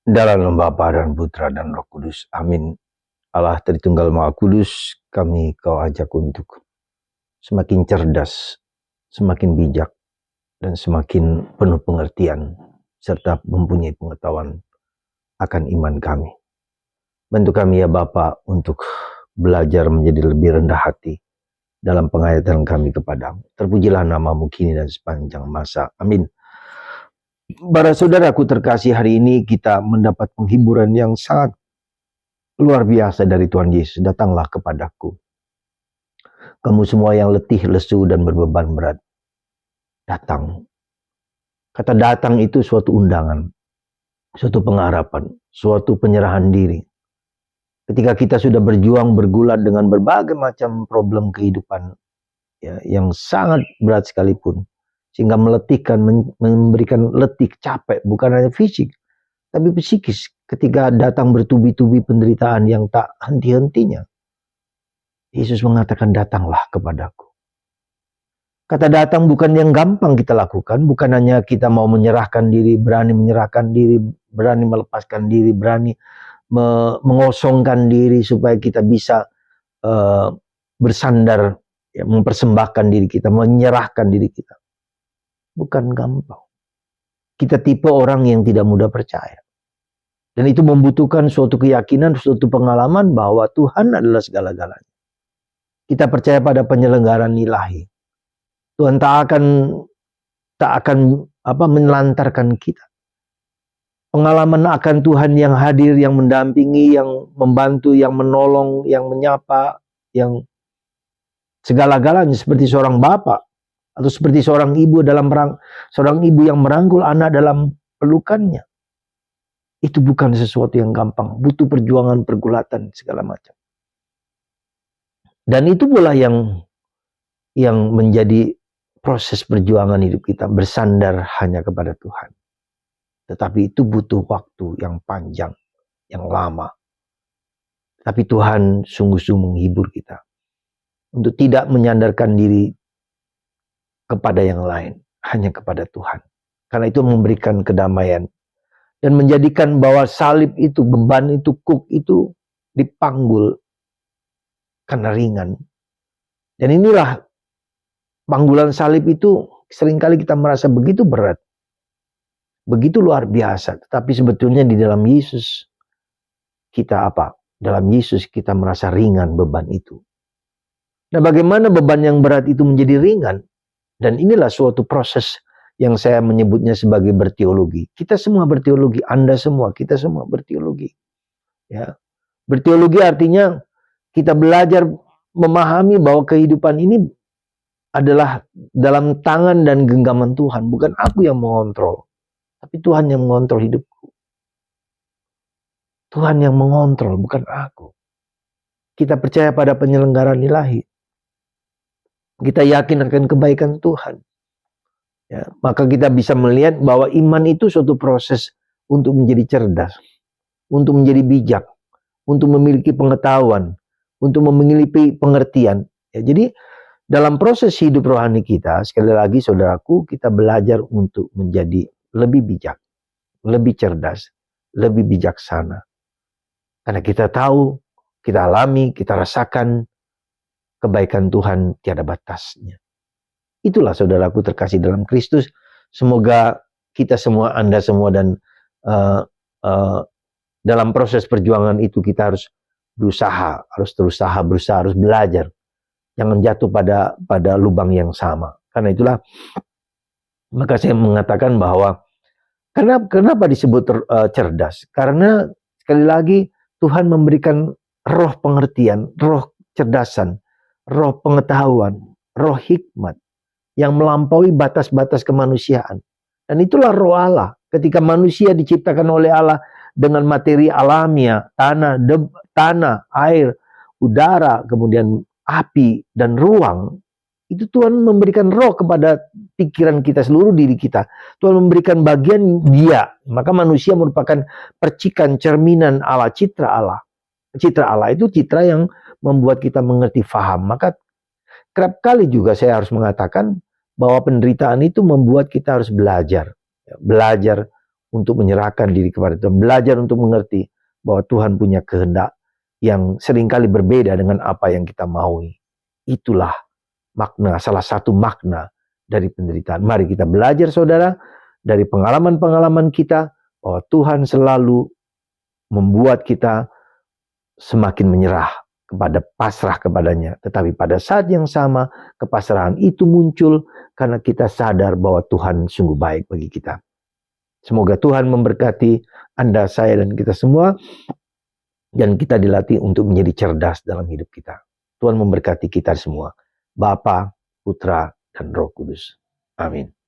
Dalam nama Bapa dan Putra dan Roh Kudus. Amin. Allah Tritunggal Maha Kudus, kami kau ajak untuk semakin cerdas, semakin bijak, dan semakin penuh pengertian, serta mempunyai pengetahuan akan iman kami. Bantu kami ya Bapa untuk belajar menjadi lebih rendah hati dalam penghayatan kami kepadamu. Terpujilah namamu kini dan sepanjang masa. Amin. Para saudaraku terkasih, hari ini kita mendapat penghiburan yang sangat luar biasa dari Tuhan Yesus. Datanglah kepadaku, kamu semua yang letih, lesu, dan berbeban berat. Datang. Kata datang itu suatu undangan, suatu pengharapan, suatu penyerahan diri. Ketika kita sudah berjuang, bergulat dengan berbagai macam problem kehidupan, ya, yang sangat berat sekalipun, sehingga meletihkan, memberikan letih, capek, bukan hanya fisik, tapi psikis. Ketika datang bertubi-tubi penderitaan yang tak henti-hentinya, Yesus mengatakan, datanglah kepadaku. Kata datang bukan yang gampang kita lakukan, bukan hanya kita mau menyerahkan diri, berani menyerahkan diri, berani melepaskan diri, berani mengosongkan diri supaya kita bisa bersandar, ya, mempersembahkan diri kita, menyerahkan diri kita. Bukan gampang. Kita tipe orang yang tidak mudah percaya. Dan itu membutuhkan suatu keyakinan, suatu pengalaman bahwa Tuhan adalah segala-galanya. Kita percaya pada penyelenggaraan ilahi. Tuhan tak akan menelantarkan kita. Pengalaman akan Tuhan yang hadir, yang mendampingi, yang membantu, yang menolong, yang menyapa, yang segala-galanya, seperti seorang bapak atau seperti seorang ibu seorang ibu yang merangkul anak dalam pelukannya. Itu bukan sesuatu yang gampang, butuh perjuangan, pergulatan, segala macam. Dan itu pula yang menjadi proses perjuangan hidup kita, bersandar hanya kepada Tuhan. Tetapi itu butuh waktu yang panjang, yang lama. Tapi Tuhan sungguh-sungguh menghibur kita untuk tidak menyandarkan diri kepada yang lain, hanya kepada Tuhan. Karena itu memberikan kedamaian dan menjadikan bahwa salib itu, beban itu, kuk itu dipanggul karena ringan. Dan inilah panggulan salib itu seringkali kita merasa begitu berat, begitu luar biasa. Tetapi sebetulnya di dalam Yesus kita dalam Yesus kita merasa ringan beban itu. Nah, bagaimana beban yang berat itu menjadi ringan? Dan inilah suatu proses yang saya menyebutnya sebagai berteologi. Kita semua berteologi, Anda semua, kita semua berteologi. Ya. Berteologi artinya kita belajar memahami bahwa kehidupan ini adalah dalam tangan dan genggaman Tuhan. Bukan aku yang mengontrol, tapi Tuhan yang mengontrol hidupku. Tuhan yang mengontrol, bukan aku. Kita percaya pada penyelenggaraan ilahi. Kita yakin akan kebaikan Tuhan. Ya, maka kita bisa melihat bahwa iman itu suatu proses untuk menjadi cerdas, untuk menjadi bijak, untuk memiliki pengetahuan, untuk memiliki pengertian. Ya, jadi dalam proses hidup rohani kita, sekali lagi saudaraku, kita belajar untuk menjadi lebih bijak, lebih cerdas, lebih bijaksana. Karena kita tahu, kita alami, kita rasakan kebaikan Tuhan tiada batasnya. Itulah saudaraku terkasih dalam Kristus. Semoga kita semua, Anda semua, dan dalam proses perjuangan itu kita harus berusaha, harus belajar. Jangan jatuh pada lubang yang sama. Karena itulah, maka saya mengatakan bahwa kenapa disebut cerdas? Karena sekali lagi Tuhan memberikan roh pengertian, roh cerdasan, roh pengetahuan, roh hikmat yang melampaui batas-batas kemanusiaan. Dan itulah roh Allah. Ketika manusia diciptakan oleh Allah dengan materi alamiah, tanah, air, udara, kemudian api, dan ruang, itu Tuhan memberikan roh kepada pikiran kita, seluruh diri kita. Tuhan memberikan bagian Dia. Maka manusia merupakan percikan, cerminan Allah, citra Allah. Citra Allah itu citra yang membuat kita mengerti, faham. Maka kerap kali juga saya harus mengatakan bahwa penderitaan itu membuat kita harus belajar untuk menyerahkan diri kepada Tuhan. Belajar untuk mengerti bahwa Tuhan punya kehendak yang seringkali berbeda dengan apa yang kita maui. Itulah makna, salah satu makna dari penderitaan. Mari kita belajar saudara, dari pengalaman-pengalaman kita, bahwa Tuhan selalu membuat kita semakin menyerah kepada pasrah kepadanya. Tetapi pada saat yang sama, kepasrahan itu muncul karena kita sadar bahwa Tuhan sungguh baik bagi kita. Semoga Tuhan memberkati Anda, saya, dan kita semua. Dan kita dilatih untuk menjadi cerdas dalam hidup kita. Tuhan memberkati kita semua. Bapa, Putra, dan Roh Kudus. Amin.